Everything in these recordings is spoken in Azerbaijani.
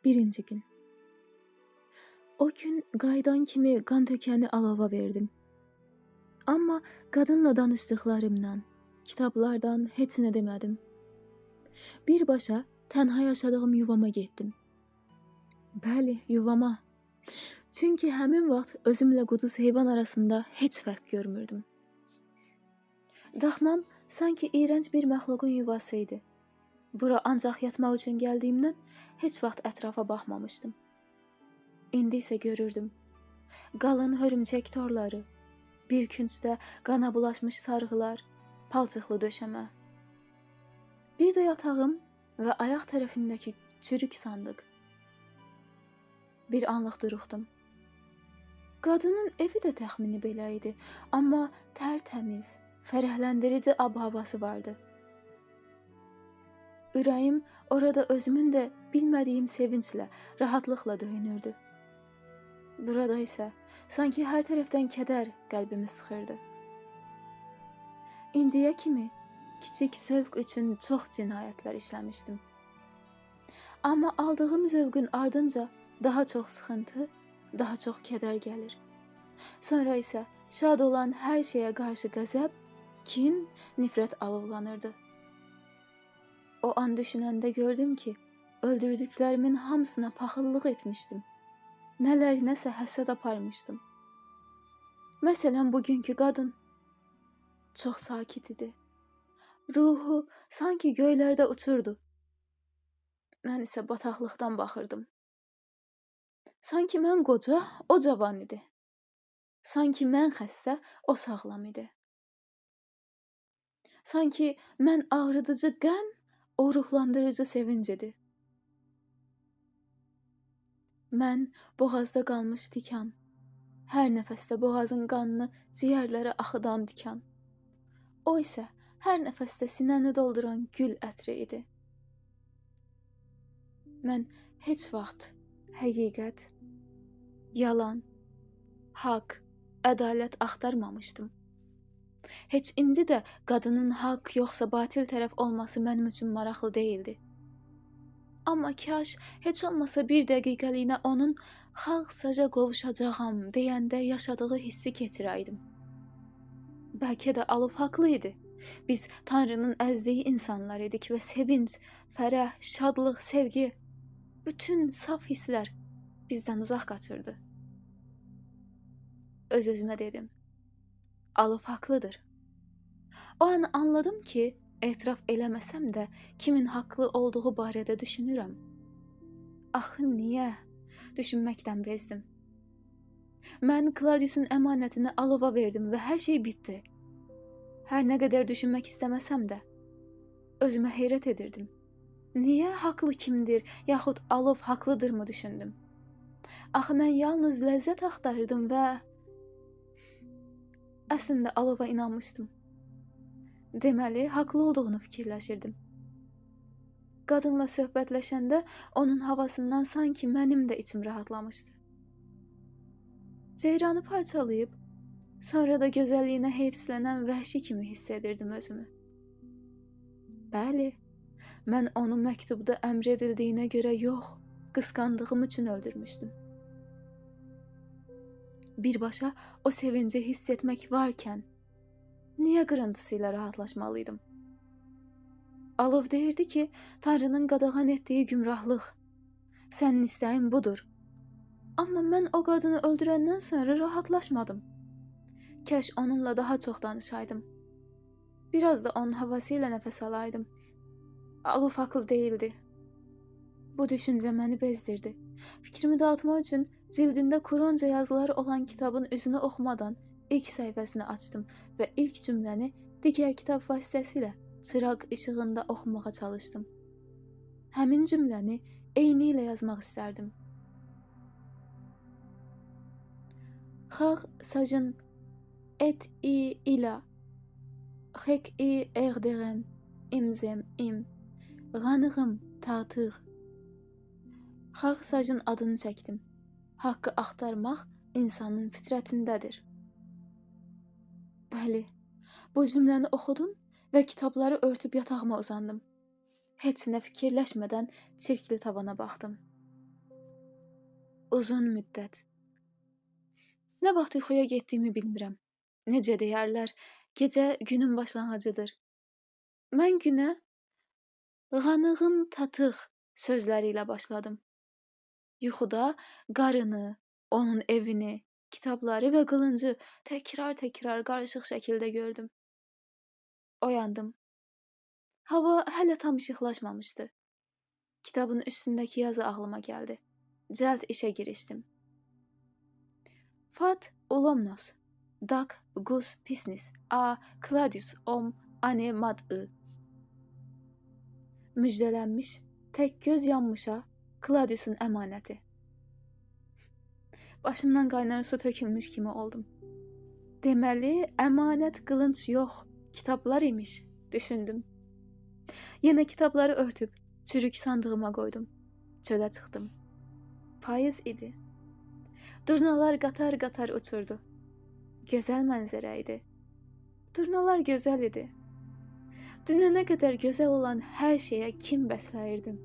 Birinci gün. O gün qaydan kimi qan tökəni alova verdim. Amma qadınla danışdıqlarımdan, kitablardan heç nə demədim. Birbaşa tənha yaşadığım yuvama getdim. Bəli, yuvama. Çünki həmin vaxt özümlə quduz heyvan arasında heç fərq görmürdüm. Daxmam sanki iyrənc bir məxluqun yuvası idi. Bura ancaq yatmaq üçün gəldiyimdən heç vaxt ətrafa baxmamışdım. İndi isə görürdüm. Qalın hörümçək torları, bir küncdə qana bulaşmış sarğılar, palçıqlı döşəmə. Bir də yatağım və ayaq tərəfindəki çürük sandıq. Bir anlıq duruxdum. Qadının evi də təxmini belə idi, amma tərtəmiz, fərəhləndirici ab-havası vardı. Ürəyim orada özümün də bilmədiyim sevinclə, rahatlıqla döyünürdü. Burada isə sanki hər tərəfdən kədər qəlbimi sıxırdı. İndiyə kimi kiçik zövq üçün çox cinayətlər işləmişdim. Amma aldığım zövqün ardınca daha çox sıxıntı, daha çox kədər gəlir. Sonra isə şad olan hər şeyə qarşı qəzəb, kin, nifrət alovlanırdı. O an düşünəndə gördüm ki, öldürdüklərimin hamısına paxıllıq etmişdim. Nələr nəsə həsəd aparmışdım. Məsələn, bugünkü qadın çox sakit idi. Ruhu sanki göylərdə uçurdu. Mən isə bataqlıqdan baxırdım. Sanki mən qoca, o cavan idi. Sanki mən xəstə, o sağlam idi. Sanki mən ağrıdıcı qəm, o ruhlandırıcı sevinc idi. Mən boğazda qalmış tikan, hər nəfəsdə boğazın qanını ciyərlərə axıdan tikan. O isə hər nəfəsdə sinəni dolduran gül ətri idi. Mən heç vaxt həqiqət, yalan, haqq, ədalət axtarmamışdım. Heç indi də qadının haqq yoxsa batil tərəf olması mənim üçün maraqlı deyildi. Amma kaş heç olmasa bir dəqiqəliyinə onun xalqsaca qovuşacağam deyəndə yaşadığı hissi keçirəydim. Bəlkə də Alov haqlı idi. Biz Tanrının əzdiyi insanlar idik və sevinc, fərəh, şadlıq, sevgi, bütün saf hisslər bizdən uzaq qaçırdı. Öz-özümə dedim. Alov haqlıdır. O an anladım ki, etiraf eləməsəm də kimin haqlı olduğu barədə düşünürəm. Axı niyə? Düşünməkdən bezdim. Mən Claudius'un əmanətini Alova verdim və hər şey bitdi. Hər nə qədər düşünmək istəməsəm də, özümə heyrət edirdim. Niyə haqlı kimdir, yaxud Alov haqlıdırmı düşündüm. Axı mən yalnız ləzzət axtarırdım və əslində Alova inanmışdım. Deməli, haqlı olduğunu fikirləşirdim. Qadınla söhbətləşəndə onun havasından sanki mənim də içim rahatlamışdı. Ceyranı parçalayıb, sonra da gözəlliyinə heyfsilənən vəhşi kimi hiss edirdim özümü. Bəli, mən onu məktubda əmr edildiyinə görə yox, qısqandığım üçün öldürmüşdüm. Birbaşa o sevinci hiss etmək varkən, niyə qırıntısı ilə rahatlaşmalıydım? Alov deyirdi ki, Tanrının qadağan etdiyi gümrahlıq. Sənin istəyin budur. Amma mən o qadını öldürəndən sonra rahatlaşmadım. Kəş onunla daha çox danışaydım. Biraz da onun havası ilə nəfəs alaydım. Alov haqlı deyildi. Bu düşüncə məni bezdirdi. Fikrimi dağıtmaq üçün cildində Kuronca yazıları olan kitabın üzünü oxumadan ilk səhifəsini açdım və ilk cümləni digər kitab vasitəsilə çıraq işığında oxumağa çalışdım. Həmin cümləni eyni ilə yazmaq istərdim. Xalq sajın et i ila xek i əqdərəm imzəm im qanığım tatıq. Xalq sajın adını çəkdim. Haqqı axtarmaq insanın fitrətindədir. Bəli, bu cümləni oxudum və kitabları örtüb yatağıma uzandım. Heç nə fikirləşmədən çirkli tavana baxdım. uzun müddət. Nə vaxt yuxuya getdiyimi bilmirəm. Necə deyərlər, gecə günün başlanğıcıdır. Mən günə "Qanığım tatıq" sözləri ilə başladım. Yuxuda qarını, onun evini, kitabları və qılıncı təkrar-təkrar qarışıq şəkildə gördüm. Oyandım. Hava hələ tam işıqlaşmamışdı. Kitabın üstündəki yazı ağlıma gəldi. Cəld işə girişdim. Fat Ulomnos, Dak Gus Pisnis, A Claudius Om Ane Mad-ı. Müjdələnmiş, tək göz yanmışa Claudius'un əmanəti. Başımdan qaynar su tökülmüş kimi oldum. Deməli, əmanət qılınc yox, kitablar imiş, düşündüm. Yenə kitabları örtüb, çürük sandığıma qoydum. Çölə çıxdım. Payız idi. Durnalar qatar-qatar uçurdu. Gözəl mənzərə idi. Durnalar gözəl idi. Dünənə qədər gözəl olan hər şeyə kim bəsləyirdim.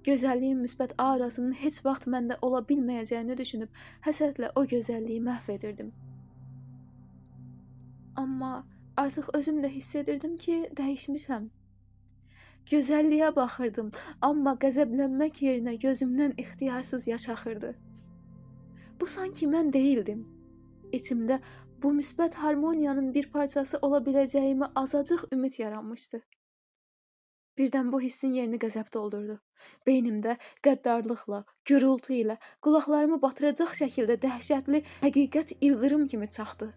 Gözəlliyin müsbət aurasının heç vaxt məndə ola bilməyəcəyini düşünüb, həsədlə o gözəlliyi məhv edirdim. Amma artıq özüm də hiss edirdim ki, dəyişmişəm. Gözəlliyə baxırdım, amma qəzəblənmək yerinə gözümdən ixtiyarsız yaş axırdı. Bu sanki mən deyildim. İçimdə bu müsbət harmoniyanın bir parçası ola biləcəyimi azacıq ümid yaranmışdı. Birdən bu hissin yerini qəzəb doldurdu. Beynimdə qəddarlıqla, gürültü ilə, qulaqlarımı batıracaq şəkildə dəhşətli həqiqət ildırım kimi çaxdı.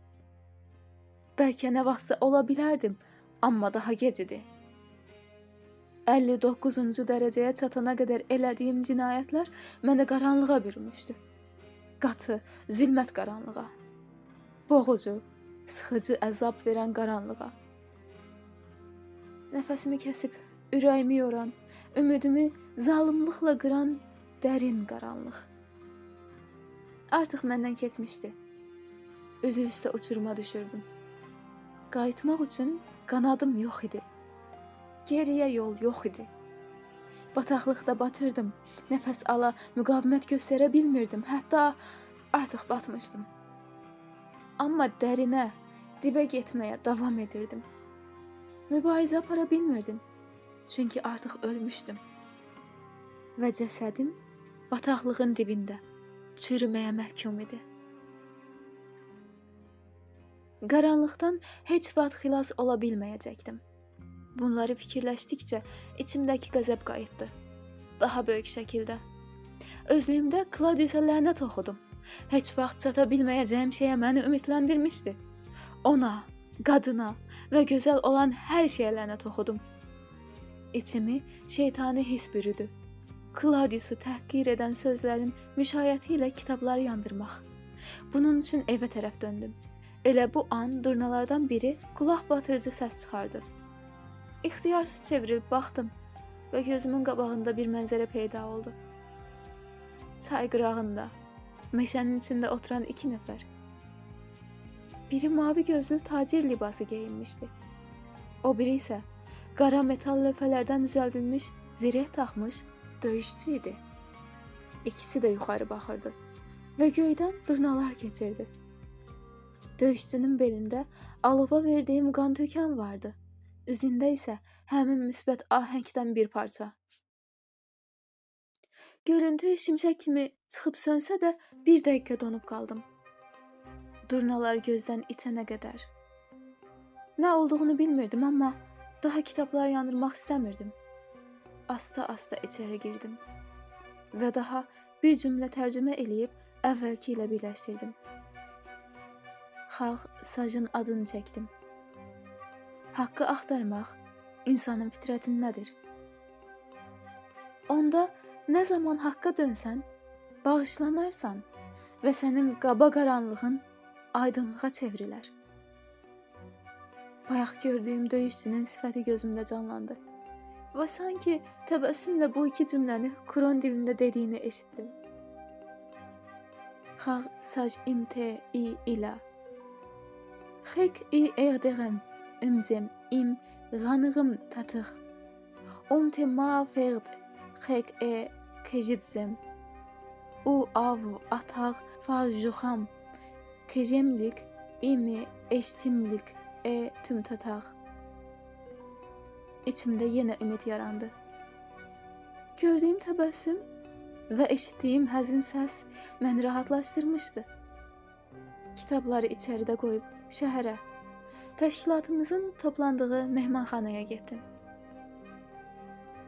Bəlkə nə vaxtsa ola bilərdim, amma daha gec idi. 59-cu dərəcəyə çatana qədər elədiyim cinayətlər məni qaranlığa bürümüşdü. Qatı, zülmət qaranlığa. Boğucu, sıxıcı əzab verən qaranlığa. Nəfəsimi kəsib, ürəyimi yoran, ümidimi zalımlıqla qıran dərin qaranlıq. Artıq məndən keçmişdi. Üzü üstə uçuruma düşürdüm. Qayıtmaq üçün qanadım yox idi. Geriyə yol yox idi. Bataqlıqda batırdım. Nəfəs ala, müqavimət göstərə bilmirdim. Hətta artıq batmışdım. Amma dərinə, dibə getməyə davam edirdim. Mübarizə apara bilmirdim. Çünki artıq ölmüşdüm. Və cəsədim bataqlığın dibində çürüməyə məhkum idi. Qaranlıqdan heç vaxt xilas ola bilməyəcəkdim. Bunları fikirləşdikcə içimdəki qəzəb qayıtdı. Daha böyük şəkildə. Özlüyümdə Claudius'a lənət oxudum. Heç vaxt çata bilməyəcəyim şeyə məni ümidləndirmişdi. Ona, qadına və gözəl olan hər şeyə lənət oxudum. İçimi şeytani his bürüdü. Claudius'u təhqir edən sözlərin müşayiəti ilə kitabları yandırmaq. Bunun üçün evə tərəf döndüm. Elə bu an durnalardan biri qulaq batırıcı səs çıxardı. İxtiyarsız çevrilib baxdım və gözümün qabağında bir mənzərə peyda oldu. Çay qırağında, meşənin içində oturan 2 nəfər. Biri mavi gözlü tacir libası geyinmişdi. O biri isə qara metal lövhələrdən düzəldilmiş zireh taxmış döyüşçü idi. İkisi də yuxarı baxırdı və göydən durnalar keçirdi. Döyüşçünün belində alova verdiyim qan tökən vardı. Üzündə isə həmin müsbət ahəngdən bir parça. Görüntü şimşək kimi çıxıb sönsə də bir dəqiqə donub qaldım. Durnalar gözdən itənə qədər. Nə olduğunu bilmirdim, amma daha kitablar yandırmaq istəmirdim. Asta-asta içəri girdim və daha bir cümlə tərcümə eləyib əvvəlki ilə birləşdirdim. Xalq Sajın adını çəkdim. Haqqı axtarmaq insanın fitrətindədir. Onda nə zaman haqqa dönsən, bağışlanarsan və sənin qaba qaranlığın aydınlığa çevrilər. Bayaq gördüyüm döyüşçünün sifəti gözümdə canlandı və sanki təbəssümlə bu 2 cümləni Kuron dilində dediyini eşitdim. Xalq Saj imte i ila. Xek i erderem. Ümzem im qanığım tatıq. Umte ma ferd xek kejitsem. u av ataq fajuxam kejemlik imi eştimlik tüm tataq. İçimdə yenə ümid yarandı. Gördüyüm təbəssüm və eşitdiyim həzin səs məni rahatlaşdırmışdı. Kitabları içəridə qoyub şəhərə, təşkilatımızın toplandığı mehmanxanaya getdim.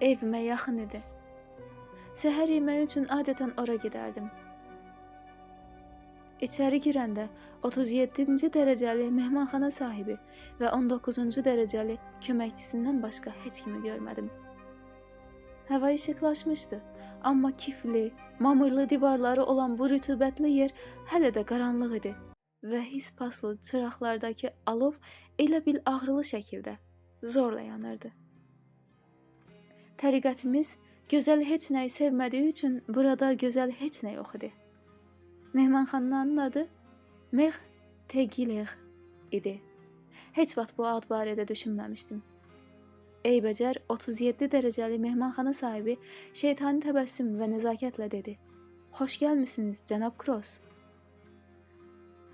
Evimə yaxın idi. Səhər yeməyi üçün adətən ora gedərdim. İçəri girəndə 37-ci dərəcəli mehmanxana sahibi və 19-cu dərəcəli köməkçisindən başqa heç kimi görmədim. Hava işıqlaşmışdı, amma kifli, mamırlı divarları olan bu rütubətli yer hələ də qaranlıq idi və his paslı çıraqlardakı alov elə bil ağrılı şəkildə zorla yanırdı. Təriqətimiz gözəl heç nəyi sevmədiyi üçün burada gözəl heç nə yox idi. Mehmanxananın adı Meh Tegiler idi. Heç vaxt bu ad barədə düşünməmişdim. Eybəcər 37 dərəcəli mehmanxana sahibi şeytani təbəssüm və nəzakətlə dedi. Xoş gəlmisiniz, cənab Kross.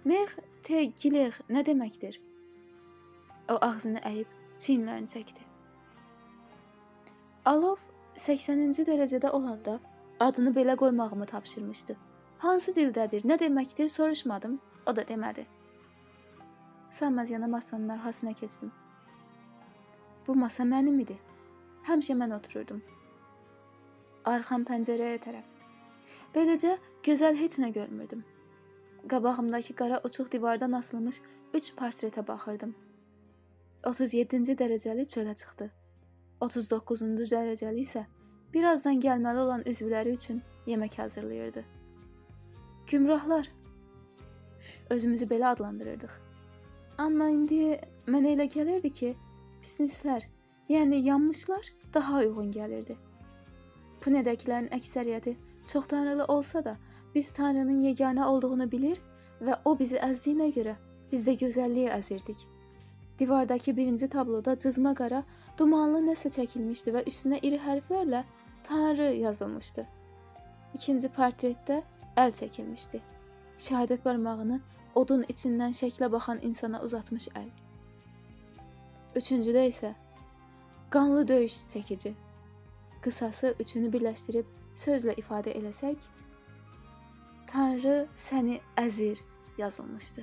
Meh Tegiler nə deməkdir? O ağzını əyib çiyinlərini çəkdi. Alov 80-ci dərəcədə olanda adını belə qoymağımı tapşırmışdı. Hansı dildədir, nə deməkdir soruşmadım, o da demədi. Sönməz yana masanın arxasına keçdim. Bu masa mənim idi. Həmişə mən otururdum. Arxam pəncərəyə tərəf. Beləcə gözəl heç nə görmürdüm. Qabağımdakı qara uçuq divardan asılmış 3 portretə baxırdım. 37-ci dərəcəli çölə çıxdı. 39-cu dərəcəli isə birazdan gəlməli olan üzvləri üçün yemək hazırlayırdı. Gümrahlar. Özümüzü belə adlandırırdıq. Amma indi mənə elə gəlirdi ki, pisnislər, yəni yanmışlar daha uyğun gəlirdi. Punedəkilərin əksəriyyəti çox tanrılı olsa da, biz Tanrının yeganə olduğunu bilir və o bizi əzdiyinə görə biz də gözəlliyi əzirdik. Divardakı birinci tabloda cızma qara, dumanlı nəsə çəkilmişdi və üstünə iri hərflərlə Tanrı yazılmışdı. İkinci portretdə əl çəkilmişdi. Şəhadət barmağını odun içindən şəklə baxan insana uzatmış əl. Üçüncüdə isə qanlı döyüş çəkici. Qısası üçünü birləşdirib sözlə ifadə eləsək, Tanrı səni əzir yazılmışdı.